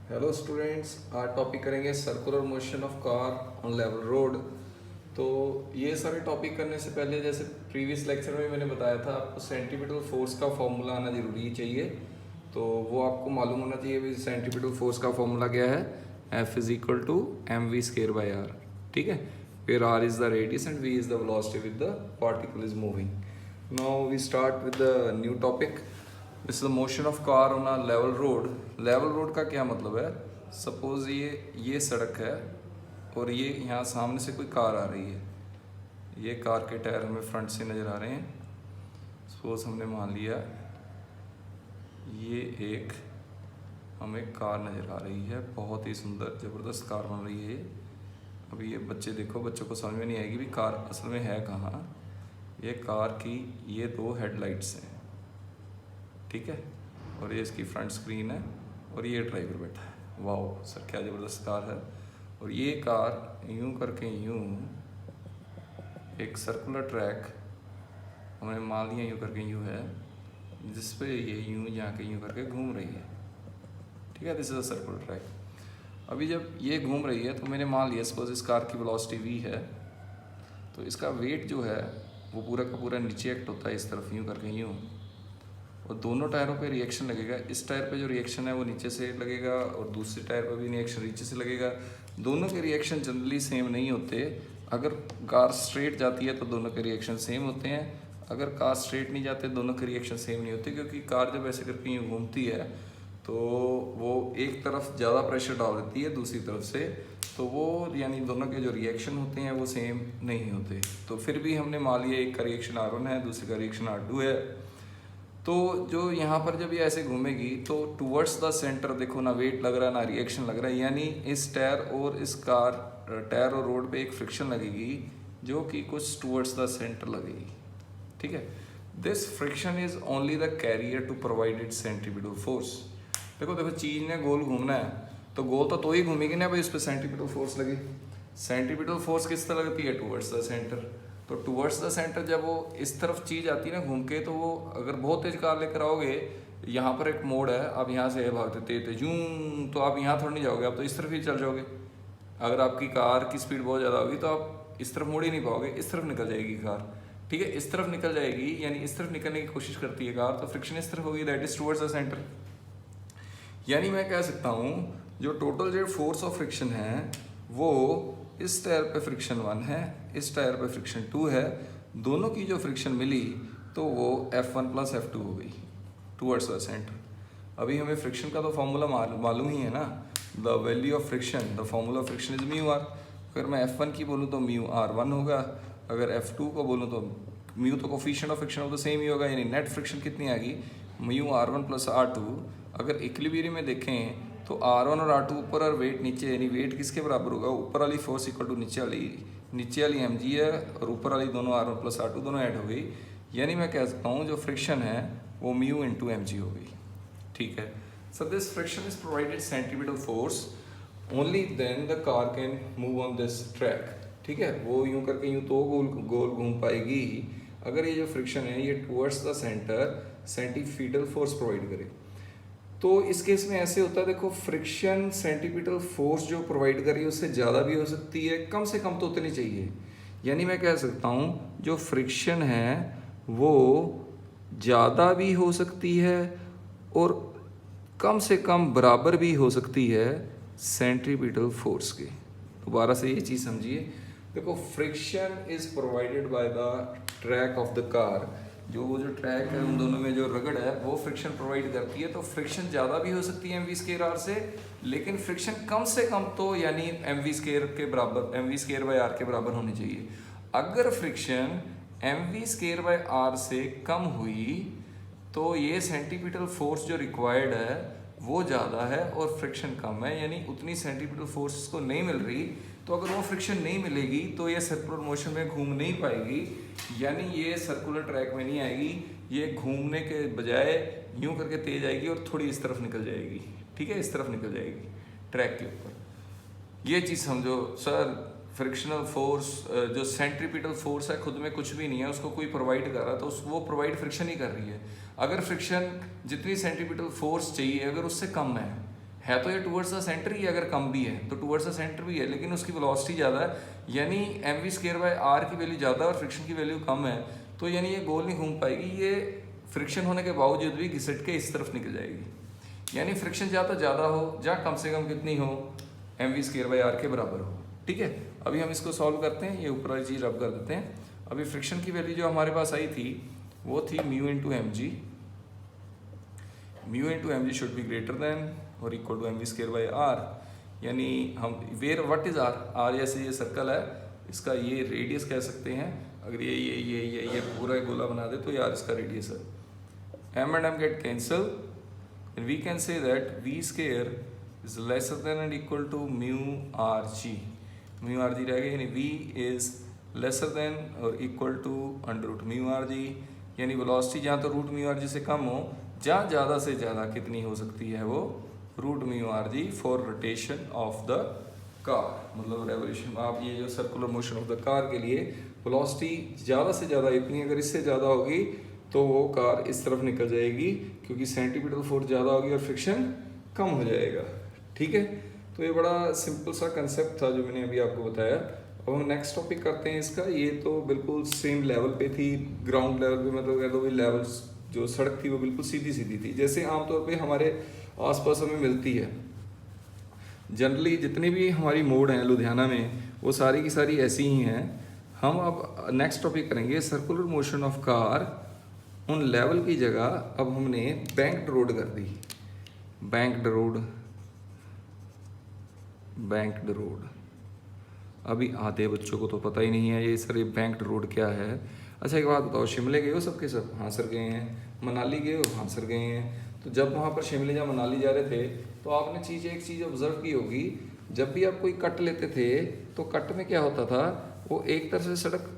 Hello students, आज topic करेंगे circular motion of car on level road. तो ये सारे टॉपिक करने से पहले, जैसे प्रीवियस लेक्चर में मैंने बताया था, आपको सेंटीपिटल फोर्स का फॉर्मूला आना जरूरी चाहिए। तो वो आपको मालूम होना चाहिए भी सेंटीपिटल फोर्स का फॉर्मूला क्या है। F is equal to M V square by R. ठीक है, फिर R is the radius and V is the velocity with the particle is moving. Now we start with the new topic. This is the motion of car on a level road. Level road का क्या मतलब है? Suppose ये सड़क है और ये यहाँ सामने से कोई कार आ रही है। ये कार के टायर हमें फ्रंट से नज़र आ रहे हैं। सपोज हमने मान लिया ये एक हमें कार नज़र आ रही है, बहुत ही सुंदर ज़बरदस्त कार बन रही है। अभी ये बच्चे देखो, बच्चों को समझ में नहीं आएगी भी कार असल में है कहाँ। ये कार की ये दो हेडलाइट्स हैं, ठीक है, और ये इसकी फ्रंट स्क्रीन है और ये ड्राइवर बैठा है। वाह सर, क्या ज़बरदस्त कार है। और ये कार यूं करके यूं एक सर्कुलर ट्रैक हमने मान लिया यूं करके यूं है, जिस पे ये यूं जाके यूं करके घूम रही है। ठीक है, this is a circular track. अभी जब ये घूम रही है तो मैंने मान लिया सपोज इस कार की वेलोसिटी v है, तो इसका वेट जो है वो पूरा का पूरा नीचे एक्ट होता है इस तरफ यूं करके यूं, और दोनों टायरों पे रिएक्शन लगेगा। इस टायर पे जो रिएक्शन है वो नीचे से लगेगा और दूसरे टायर पे भी रिएक्शन नीचे से लगेगा। दोनों के रिएक्शन जनरली सेम नहीं होते। अगर कार स्ट्रेट जाती है तो दोनों के रिएक्शन सेम होते हैं, अगर कार स्ट्रेट नहीं जाते दोनों के रिएक्शन सेम नहीं होते, क्योंकि कार जब ऐसे करके यूँ घूमती है तो वो एक तरफ ज़्यादा प्रेशर डाल देती है दूसरी तरफ से, तो वो यानी दोनों के जो रिएक्शन होते हैं वो सेम नहीं होते। तो फिर भी हमने मान लिया एक का रिएक्शन R1 है, दूसरे का रिएक्शन R2 है। तो जो यहाँ पर जब ये ऐसे घूमेगी तो टूवर्ड्स द सेंटर देखो, ना वेट लग रहा है ना रिएक्शन लग रहा है, यानी इस टायर और इस कार टायर और रोड पे एक फ्रिक्शन लगेगी जो कि कुछ टूवर्ड्स द सेंटर लगेगी। ठीक है, this friction is only the carrier to provide it centripetal force. देखो देखो, चीज ने गोल घूमना है तो गोल तो ही घूमेगी ना भाई, उस पर सेंट्रीपिटल फोर्स लगे। सेंट्रीपिटल फोर्स किस तरह लगती है? Towards the centre. तो टूवर्ड्स द सेंटर जब वो इस तरफ चीज आती है ना घूम के, तो वो अगर बहुत तेज कार लेकर आओगे, यहाँ पर एक मोड़ है, आप यहाँ से भागते तेज तेज यूं, तो आप यहाँ थोड़ा नहीं जाओगे, आप तो इस तरफ ही चल जाओगे। अगर आपकी कार की स्पीड बहुत ज़्यादा होगी तो आप इस तरफ मुड़ ही नहीं पाओगे, इस तरफ निकल जाएगी कार। ठीक है, इस तरफ निकल जाएगी, यानी इस तरफ निकलने की कोशिश करती है कार, तो फ्रिक्शन इस तरफ होगी, that is towards the centre. यानी मैं कह सकता हूँ जो टोटल जो फोर्स ऑफ फ्रिक्शन है वो इस टायर पे फ्रिक्शन 1 है, इस टायर पे फ्रिक्शन 2 है, दोनों की जो फ्रिक्शन मिली तो वो F1 प्लस F2 हो गई टूवर्ड्स द सेंटर। अभी हमें फ्रिक्शन का तो फॉर्मूला मालूम ही है ना, the value of friction, the formula of friction is mu R. अगर मैं F1 की बोलूँ तो म्यू R1 होगा, अगर F2 को बोलूँ तो म्यू तो coefficient of friction of the same ही होगा, यानी नेट फ्रिक्शन कितनी आ गई? Mu R1 plus R2। अगर इक्विलिब्रियम में देखें तो R1 और R2 ऊपर और वेट नीचे, यानी वेट किसके बराबर होगा? ऊपर वाली फोर्स इक्वल टू नीचे वाली mg है, और ऊपर वाली दोनों R1 प्लस R2 दोनों ऐड हो गई, यानी मैं कह सकता हूँ जो फ्रिक्शन है वो म्यू इंटू mg हो गई। ठीक है, so this friction is provided centripetal force only then the car can move on this track. ठीक है, वो यूं करके यूं तो गोल घूम पाएगी अगर ये जो फ्रिक्शन है ये towards the centre centripetal force provide करे। तो इस केस में ऐसे होता है, देखो फ्रिक्शन सेंटीपिटल फोर्स जो प्रोवाइड कर रही है उससे ज़्यादा भी हो सकती है, कम से कम तो उतनी चाहिए। यानी मैं कह सकता हूँ जो फ्रिक्शन है वो ज़्यादा भी हो सकती है और कम से कम बराबर भी हो सकती है सेंट्रीपिटल फोर्स के। दोबारा से ये चीज़ समझिए, देखो friction is provided by the track of the car. जो ट्रैक है उन दोनों में जो रगड़ है वो फ्रिक्शन प्रोवाइड करती है, तो फ्रिक्शन ज़्यादा भी हो सकती है mv स्केयर r से, लेकिन फ्रिक्शन कम से कम तो यानी mv स्केयर के बराबर, mv स्केयर बाय r के बराबर होनी चाहिए। अगर friction mv square by r से कम हुई तो ये सेंटीपिटल फोर्स जो रिक्वायर्ड है वो ज़्यादा है और फ्रिक्शन कम है, यानी उतनी सेंटीपिटल फोर्स इसको नहीं मिल रही। तो अगर वो फ्रिक्शन नहीं मिलेगी तो ये सर्कुलर मोशन में घूम नहीं पाएगी, यानी ये सर्कुलर ट्रैक में नहीं आएगी, ये घूमने के बजाय यूं करके तेज आएगी और थोड़ी इस तरफ निकल जाएगी। ठीक है, इस तरफ निकल जाएगी ट्रैक के ऊपर। ये चीज़ समझो सर, फ्रिक्शनल फोर्स जो सेंट्रीपिटल फोर्स है खुद में कुछ भी नहीं है, उसको कोई प्रोवाइड कर रहा है तो वो प्रोवाइड फ्रिक्शन ही कर रही है। अगर फ्रिक्शन जितनी सेंट्रीपिटल फोर्स चाहिए अगर उससे कम है तो ये टूवर्ड्स द सेंटर ही, अगर कम भी है तो टूवर्ड्स द सेंटर भी है, लेकिन उसकी वेलोसिटी ज़्यादा है, यानी mv²/r की वैल्यू ज़्यादा और फ्रिक्शन की वैल्यू कम है, तो यानी ये गोल नहीं घूम पाएगी, ये फ्रिक्शन होने के बावजूद भी घिसट के इस तरफ निकल जाएगी। यानी फ्रिक्शन या तो ज़्यादा हो या कम से कम कितनी हो, mv²/r के बराबर हो। ठीक है, अभी हम इसको सॉल्व करते हैं, ये ऊपर वाली चीज़ रब कर देते हैं। अभी फ्रिक्शन की वैल्यू जो हमारे पास आई थी वो थी mu into M G, mu into M G should be greater than और इक्वल टू mv²/r, यानी हम where what is r, r जैसे ये सर्कल है, इसका ये रेडियस कह सकते हैं, अगर ये पूरा गोला बना दे तो यार इसका रेडियस है। m and m get cancel and we can say that v² is lesser than and equal to mu rg, mu rg रह गया, यानी v is lesser than और equal to under root mu rg, यानी velocity जहाँ तो root mu rg से कम हो, जहाँ ज़्यादा से ज़्यादा कितनी हो सकती है वो root mu rg for rotation of the car, मतलब रेवोल्यूशन। आप ये जो circular motion of the car के लिए वेलोसिटी ज़्यादा से ज़्यादा इतनी, अगर इससे ज़्यादा होगी तो वो कार इस तरफ निकल जाएगी, क्योंकि सेंटीमीटर फोर्स ज़्यादा होगी और फ्रिक्शन कम हो जाएगा। ठीक है, तो ये बड़ा सिंपल सा कंसेप्ट था जो मैंने अभी आपको बताया। अब हम नेक्स्ट टॉपिक करते हैं इसका। ये तो बिल्कुल सेम लेवल पे थी, ग्राउंड लेवल पे, मतलब कह लो भी लेवल जो सड़क थी वो बिल्कुल सीधी सीधी थी, जैसे आमतौर पे हमारे आसपास हमें मिलती है। जनरली जितनी भी हमारी मोड हैं लुधियाना में वो सारी की सारी ऐसी ही हैं। हम अब नेक्स्ट टॉपिक करेंगे सर्कुलर मोशन ऑफ कार उन लेवल की जगह अब हमने बैंक्ड रोड कर दी। बैंक्ड रोड, बैंक्ड रोड, अभी आधे बच्चों को तो पता ही नहीं है ये सर ये बैंक्ड रोड क्या है। अच्छा एक बात बताओ, शिमले गए हो सबके सब? हाँ सर गए हैं। मनाली गए हो? हाँ सर गए हैं। तो जब वहाँ पर शिमले या मनाली जा रहे थे तो आपने एक चीज़ ऑब्जर्व की होगी, जब भी आप कोई कट लेते थे तो कट में क्या होता था, वो एक तरफ से सड़क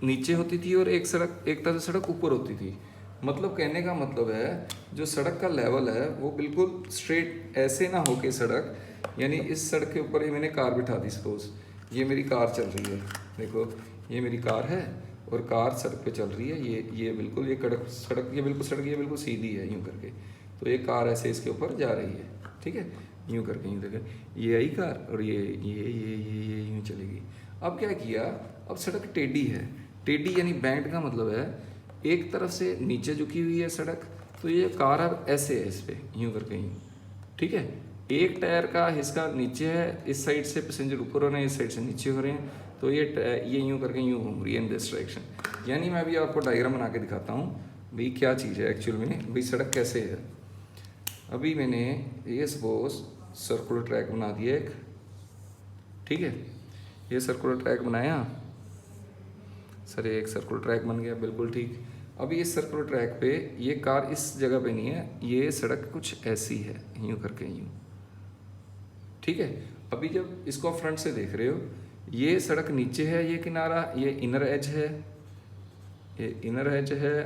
नीचे होती थी और एक तरफ से सड़क ऊपर होती थी। मतलब कहने का मतलब है जो सड़क का लेवल है वो बिल्कुल स्ट्रेट ऐसे ना होके सड़क, यानी इस सड़क के ऊपर ही मैंने कार बिठा दी, सपोज ये मेरी कार चल रही है, देखो ये मेरी कार है और कार सड़क पे चल रही है, ये बिल्कुल ये कड़क सड़क, ये बिल्कुल सड़क ये बिल्कुल सीधी है यूँ करके, तो ये कार ऐसे इसके ऊपर जा रही है। ठीक है, यूँ करके यूँ करके ये आई कार और ये यूँ चलेगी। अब क्या किया, अब सड़क टेढ़ी है, टेढ़ी यानी बैंक्ड का मतलब है एक तरफ से नीचे झुकी हुई है सड़क, तो ये कार अब ऐसे है इस पर यूँ करके यूँ। ठीक है, एक टायर का हिस्सा नीचे है, इस साइड से पैसेंजर ऊपर हो रहे हैं, इस साइड से नीचे हो रहे हैं, तो ये यूँ करके यूँ घूम रही है इन दिस डायरेक्शन। यानी मैं अभी आपको डायग्राम बना के दिखाता हूँ भाई क्या चीज़ है एक्चुअल में, भाई सड़क कैसे है। अभी मैंने ये सपोज सर्कुलर ट्रैक बना दिया एक, ठीक है, ये सर्कुलर ट्रैक बनाया सर, एक सर्कुलर ट्रैक बन गया, बिल्कुल ठीक। अभी इस सर्कुलर ट्रैक पे ये कार इस जगह पे नहीं है, ये सड़क कुछ ऐसी है यूँ करके यूँ। ठीक है, अभी जब इसको आप फ्रंट से देख रहे हो, ये सड़क नीचे है, ये किनारा, ये इनर एज है, ये इनर एज है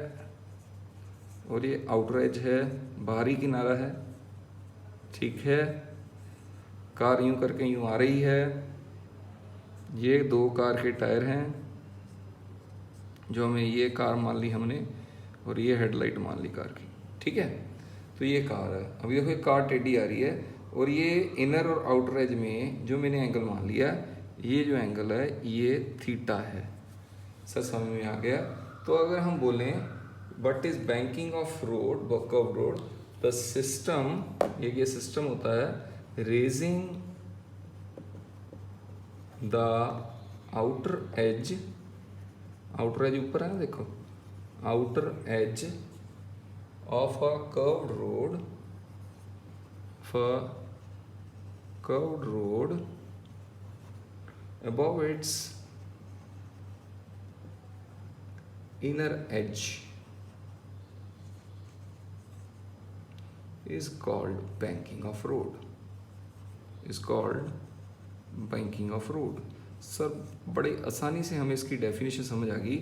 और ये आउटर एज है, बाहरी किनारा है। ठीक है, कार यूँ करके यूँ आ रही है, ये दो कार के टायर हैं जो हमें, ये कार मान ली हमने और ये हेडलाइट मान ली कार की। ठीक है, तो ये कार है। अभी देखो कार टेढ़ी आ रही है और ये इनर और आउटर एज में जो मैंने एंगल मान लिया, ये जो एंगल है ये थीटा है। सर समझ में आ गया। तो अगर हम बोलें what is banking of road, curve road, the system, ये सिस्टम होता है raising the outer as, outer as ऊपर है ना, देखो outer as of a curved road, curved road above its inner edge is called banking of road, is called banking of road। Sir बड़े आसानी से हमें इसकी डेफिनेशन समझ आ गई,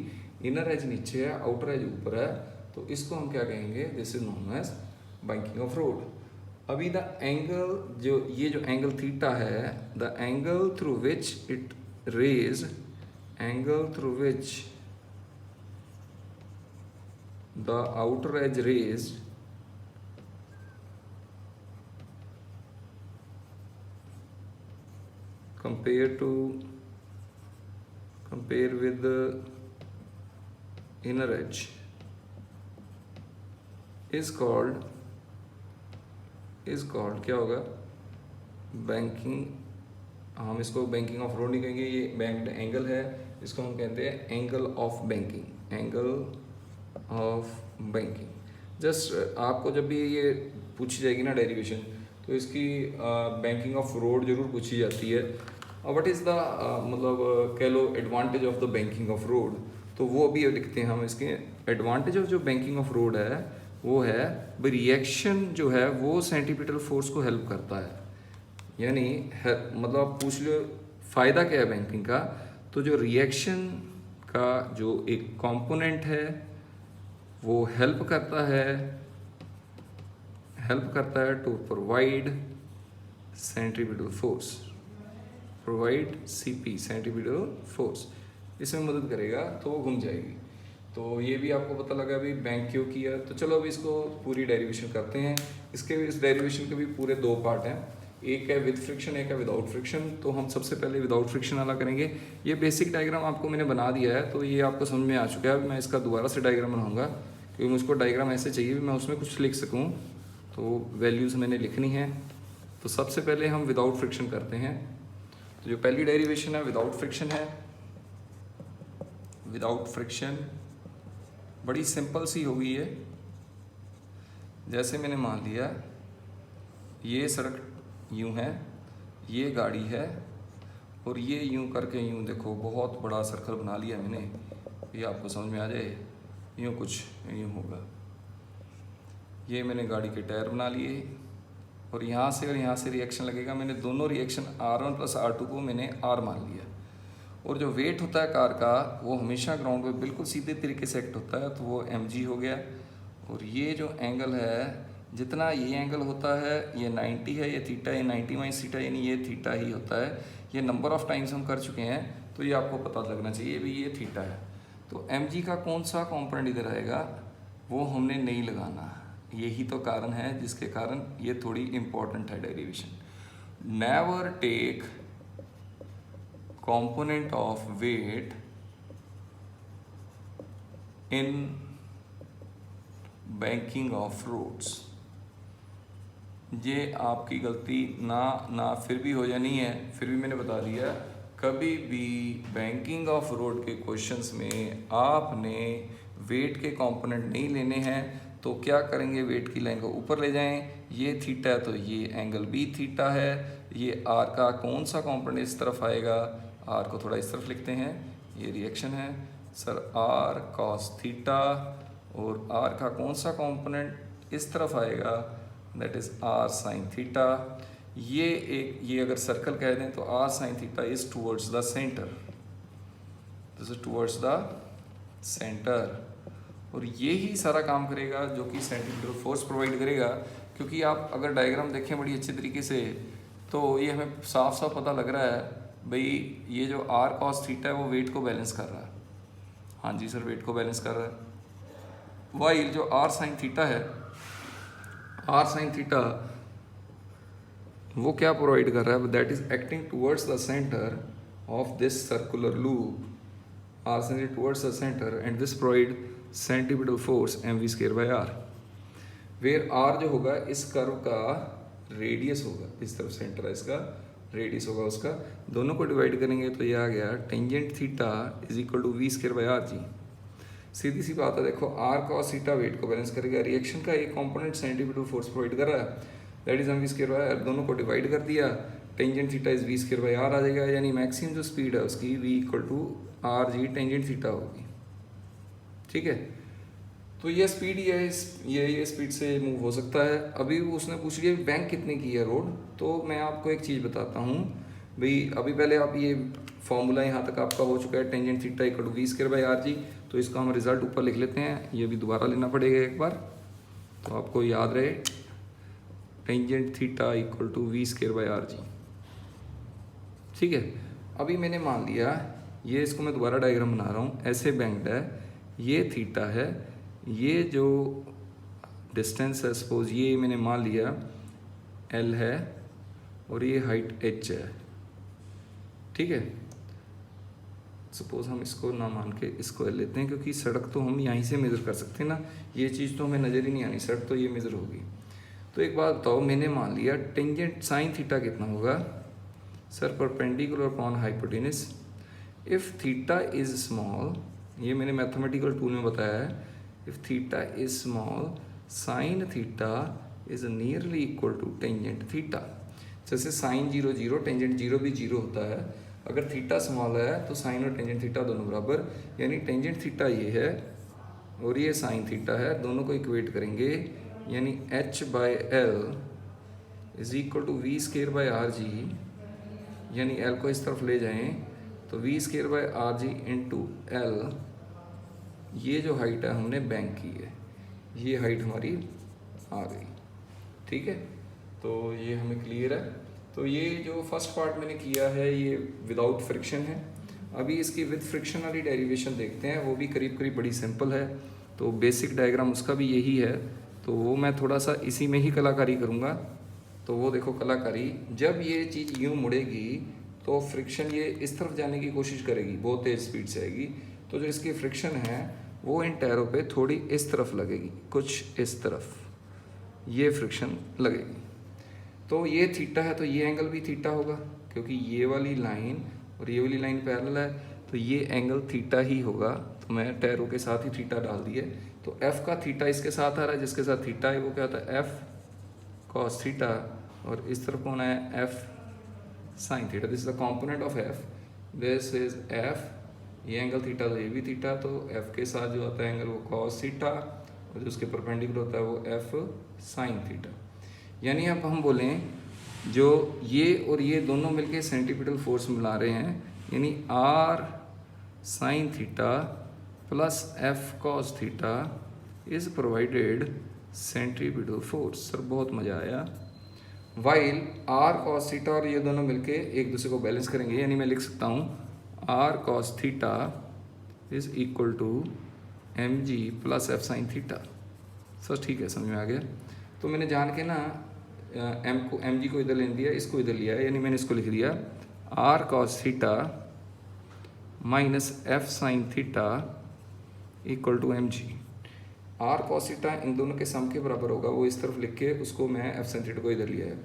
इनर एज नीचे है, आउटर एज ऊपर है, तो इसको हम क्या कहेंगे, this is known as banking of road. अभी द एंगल, जो ये जो एंगल थीटा है, the angle through which it raise, angle through which the outer edge raise compare with the inner edge is called क्या होगा, banking, हम इसको banking of road नहीं कहेंगे, ये बैंक्ड एंगल है, इसको हम कहते हैं एंगल ऑफ बैंकिंग। जस्ट आपको जब भी ये पूछी जाएगी ना डेरिवेशन, तो इसकी बैंकिंग ऑफ रोड जरूर पूछी जाती है। और व्हाट इज़ द मतलब कह लो advantage of the banking of road, तो वो अभी लिखते हैं हम। इसके एडवांटेज ऑफ जो बैंकिंग ऑफ रोड है वो है भाई रिएक्शन जो है वो सेंटीपिटल फोर्स को हेल्प करता है, यानी मतलब आप पूछ लो फ़ायदा क्या है बैंकिंग का, तो जो रिएक्शन का जो एक कंपोनेंट है वो हेल्प करता है to provide centripetal force, provide CP centripetal force, इसमें मदद करेगा तो वो घूम जाएगी। तो ये भी आपको पता लगा अभी बैंक क्यों किया। तो चलो अभी इसको पूरी डेरिवेशन करते हैं। इस डेरिवेशन के भी पूरे 2 पार्ट हैं, एक है विद फ्रिक्शन, एक है विदाउट फ्रिक्शन। तो हम सबसे पहले विदाउट फ्रिक्शन वाला करेंगे। ये बेसिक डायग्राम आपको मैंने बना दिया है, तो ये आपको समझ में आ चुका है। मैं इसका दोबारा से डायग्राम बनाऊंगा क्योंकि मुझको डायग्राम ऐसे चाहिए मैं उसमें कुछ लिख सकूँ, तो वैल्यूज़ मैंने लिखनी है। तो सबसे पहले हम विदाउट फ्रिक्शन करते हैं। तो जो पहली डेरिवेशन है विदाउट फ्रिक्शन है। विदाउट फ्रिक्शन बड़ी सिंपल सी हो गई है। जैसे मैंने मान लिया ये सड़क यूं है, ये गाड़ी है, और ये यूं करके यूं देखो बहुत बड़ा सर्कल बना लिया मैंने, ये आपको समझ में आ जाए, यूं कुछ यूं होगा। ये मैंने गाड़ी के टायर बना लिए, और यहाँ से और यहाँ से रिएक्शन लगेगा। मैंने दोनों रिएक्शन R1 + R2 को मैंने R मान लिया। और जो वेट होता है कार का वो हमेशा ग्राउंड पे बिल्कुल सीधे तरीके से एक्ट होता है, तो वो mg हो गया। और ये जो एंगल है, जितना ये एंगल होता है ये 90 है, ये थीटा, ये 90 - थीटा, यानी ये थीटा ही होता है। ये नंबर ऑफ टाइम्स हम कर चुके हैं, तो ये आपको पता लगना चाहिए भी ये थीटा है। तो mg का कौन सा कॉम्पोनेंट इधर आएगा वो हमने नहीं लगाना। यही तो कारण है जिसके कारण ये थोड़ी इंपॉर्टेंट है derivation. Never take component of weight in banking of roads। ये आपकी गलती ना फिर भी हो जानी है, फिर भी मैंने बता दिया। कभी भी बैंकिंग ऑफ रोड के क्वेश्चंस में आपने वेट के कंपोनेंट नहीं लेने हैं, तो क्या करेंगे, वेट की लाइन को ऊपर ले जाएं। ये थीटा है तो ये एंगल भी थीटा है। ये आर का कौन सा कंपोनेंट इस तरफ आएगा, आर को थोड़ा इस तरफ लिखते हैं, ये रिएक्शन है सर आर कॉस थीटा। और आर का कौन सा कंपोनेंट इस तरफ आएगा, that is R sine theta. ये अगर सर्कल कह दें तो R sine theta is towards the centre, this is towards the centre. और ये ही सारा काम करेगा जो कि सेंट्रीपिटल फोर्स प्रोवाइड करेगा। क्योंकि आप अगर डायग्राम देखें बड़ी अच्छी तरीके से, तो ये हमें साफ साफ पता लग रहा है भाई ये जो आर कॉस थीटा है वो वेट को बैलेंस कर रहा है। हाँ जी सर, वेट को बैलेंस कर रहा है। वाइल जो आर साइन थीटा है, आर साइन थीटा वो क्या प्रोवाइड कर रहा है, that is acting towards the centre of this circular loop. R sine towards the centre and this provide centripetal force mv²/r, where R जो होगा इस कर्व का रेडियस होगा, इस तरफ सेंटर है इसका, रेडियस होगा उसका। दोनों को डिवाइड करेंगे तो ये आ गया tangent theta is equal to v²/r g. सीधी सी बात है, देखो आर कॉस थीटा वेट को बैलेंस करेगा। रिएक्शन का एक कंपोनेंट सेंटीपिटल फोर्स प्रोवाइड कर रहा है, दैट इज mv²/r। दोनों को डिवाइड कर दिया, टेंजेंट थीटा इज v²/r आ जाएगा, यानी मैक्सिमम जो स्पीड है उसकी v=rg टेंजेंट थीटा होगी। ठीक है, तो ये स्पीड ये स्पीड से मूव हो सकता है। अभी उसने पूछ लिया बैंक कितने की है रोड, तो मैं आपको एक चीज़ बताता हूँ भाई। अभी पहले आप ये फॉर्मूला यहाँ तक आपका हो चुका है, tangent theta equal to v²/r g. तो इसका हम रिजल्ट ऊपर लिख लेते हैं, ये भी दोबारा लेना पड़ेगा एक बार, तो आपको याद रहे tangent theta equal to v²/r g. ठीक है, अभी मैंने मान लिया ये, इसको मैं दोबारा डायग्राम बना रहा हूँ, ऐसे बैंक्ड है, ये थीटा है, ये जो डिस्टेंस है सपोज ये मैंने मान लिया L है, और ये हाइट h है। ठीक है। सपोज हम इसको ना मान के इसको L लेते हैं, क्योंकि सड़क तो हम यहीं से मेज़र कर सकते हैं ना, ये चीज़ तो हमें नज़र ही नहीं आनी, सड़क तो ये मेज़र होगी। तो एक बात बताओ, मैंने मान लिया टेंजेंट साइन थीटा कितना होगा sir, perpendicular upon hypotenuse if theta is small, ये मैंने मैथमेटिकल टूल में बताया है, if theta is small sine theta is nearly equal to tangent theta. जैसे साइन 0 0, टेंजेंट 0 भी 0 होता है। अगर थीटा स्मॉल है तो साइन और टेंजेंट थीटा दोनों बराबर, यानी टेंजेंट थीटा ये है और ये साइन थीटा है, दोनों को इक्वेट करेंगे, यानी h/l is equal to V square by R G, यानी l को इस तरफ ले जाएं तो V square by R G into L. ये जो हाइट है हमने बैंक की है, ये हाइट हमारी आ गई, ठीक है। तो ये हमें क्लियर है। तो ये जो फर्स्ट पार्ट मैंने किया है ये विदाउट फ्रिक्शन है। अभी इसकी विद फ्रिक्शन वाली डेरिवेशन देखते हैं, वो भी करीब करीब बड़ी सिंपल है। तो बेसिक डायग्राम उसका भी यही है, तो वो मैं थोड़ा सा इसी में ही कलाकारी करूँगा। तो वो देखो कलाकारी, जब ये चीज़ यूँ मुड़ेगी तो फ्रिक्शन ये इस तरफ जाने की कोशिश करेगी, बहुत तेज़ स्पीड से आएगी। तो जो इसकी फ्रिक्शन है वो इन टायरों पे थोड़ी इस तरफ लगेगी, कुछ इस तरफ ये फ्रिक्शन लगेगी। तो ये थीटा है तो ये एंगल भी थीटा होगा, क्योंकि ये वाली लाइन और ये वाली लाइन पैरेलल है, तो ये एंगल थीटा ही होगा। तो मैं टायरों के साथ ही थीटा डाल दिए। तो एफ का थीटा इसके साथ आ रहा है, जिसके साथ थीटा है वो क्या होता है एफ कॉस थीटा, और इस तरफ कौन है F sine theta. This is the component of F, this is F, ये एंगल थीटा तो ये भी थीटा, तो एफ के साथ जो आता है एंगल वो कॉस थीटा, और जो उसके परपेंडिकुलर होता है वो एफ साइन थीटा। यानी अब हम बोलें जो ये और ये दोनों मिलके सेंट्रीपिटल फोर्स मिला रहे हैं, यानी R sine theta plus F cos theta is provided centripetal force. Sir बहुत मज़ा आया। वाइल आर कॉस थीटा और ये दोनों मिलके एक दूसरे को बैलेंस करेंगे, यानी मैं लिख सकता हूँ R cos theta is equal to M G plus F sine theta. Sir ठीक है, समझ में आ गया। तो मैंने जान के ना एम जी को इधर ले दिया, इसको इधर लिया है, यानी मैंने इसको लिख दिया R cos theta minus F sine theta equal to M G. R cos theta इन दोनों के सम के बराबर होगा, वो इस तरफ लिख के उसको मैं एफ साइन थीटा को इधर लिया है।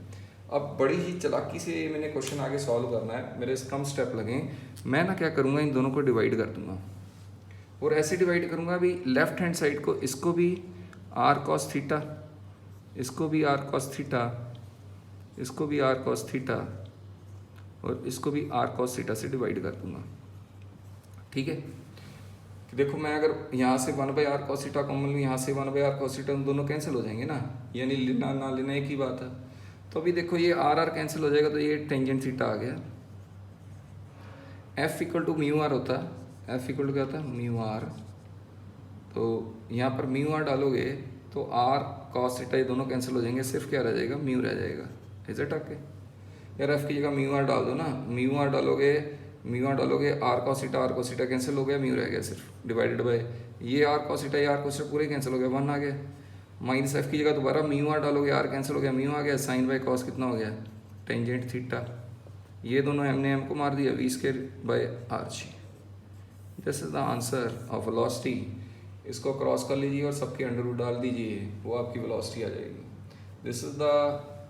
अब बड़ी ही चालाकी से मैंने क्वेश्चन आगे सॉल्व करना है, मेरे कम स्टेप लगें। मैं ना क्या करूँगा, इन दोनों को डिवाइड कर दूंगा, और ऐसे डिवाइड करूँगा भी लेफ्ट हैंड साइड को, इसको भी आर कॉस थीटा, इसको भी आर कॉस थीटा, इसको भी आर कॉस थीटा, और इसको भी आर कॉस थीटा से डिवाइड कर दूंगा, ठीक है। देखो मैं अगर यहाँ से 1/r cos थीटा कॉमन लूँ, यहाँ से 1/r cos थीटा, दोनों कैंसिल हो जाएंगे ना, यानी लेना ना लेना एक ही बात है। तो अभी देखो ये आर कैंसिल हो जाएगा, तो ये टेंजेंट थीटा आ गया। F equal to mu R होता है, एफ इक्वल टू क्या होता है म्यू आर। तो यहाँ पर म्यू आर डालोगे तो आर कॉस थीटा ये दोनों कैंसिल हो जाएंगे, सिर्फ क्या रह जाएगा म्यू रह जाएगा। इज इट ओके यार, एफ की जगह म्यू आर डाल दो ना, म्यू आर डालोगे आर कॉस थीटा कैंसिल हो गया, म्यू रह गया सिर्फ, डिवाइडेड बाय ये आर कॉस थीटा, ये आर कॉस थीटा पूरे कैंसिल हो गया, 1 आ गया। माइनस एफ की जगह दोबारा म्यू आर डालोगे, आर कैंसिल हो गया, म्यू आ गया, साइन बाय कॉस कितना हो गया टेंजेंट थीटा। ये दोनों एम ने एम को मार दिया, V square by R G. This is the answer of velocity. इसको क्रॉस कर लीजिए और सबके अंडर रूट डाल दीजिए, वो आपकी वेलोसिटी आ जाएगी। This is the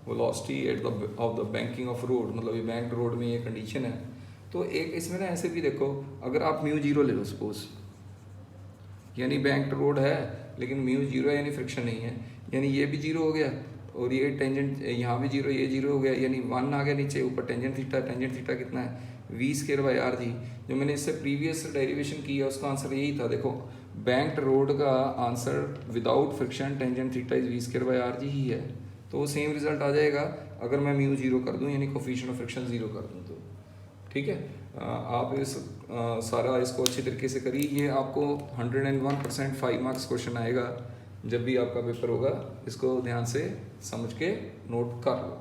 velocity at the of the banking of road, मतलब ये बैंक रोड में ये कंडीशन है। तो एक इसमें ना ऐसे भी देखो, अगर आप म्यू 0 ले लो सपोज, यानी बैंक रोड है लेकिन म्यू 0 है, यानी फ्रिक्शन नहीं है, यानी ये भी 0 हो गया, और ये टेंजेंट यहाँ भी 0, ये 0 हो गया, यानी 1 आ गया नीचे, ऊपर टेंजेंट थीटा कितना है V square by R G. जो मैंने इससे प्रीवियस डेरिवेशन की है उसका आंसर यही था। देखो बैंक रोड का answer without friction tangent theta is V square by R G ही है, तो वो सेम रिजल्ट आ जाएगा अगर मैं म्यू 0 कर दूँ, यानी कोफिशिएंट ऑफ फ्रिक्शन 0 कर दूँ तो, ठीक है। आप इस सारा इसको अच्छी तरीके से करिए। ये आपको 101% 5 मार्क्स क्वेश्चन आएगा जब भी आपका पेपर होगा, इसको ध्यान से समझ के नोट कर लो।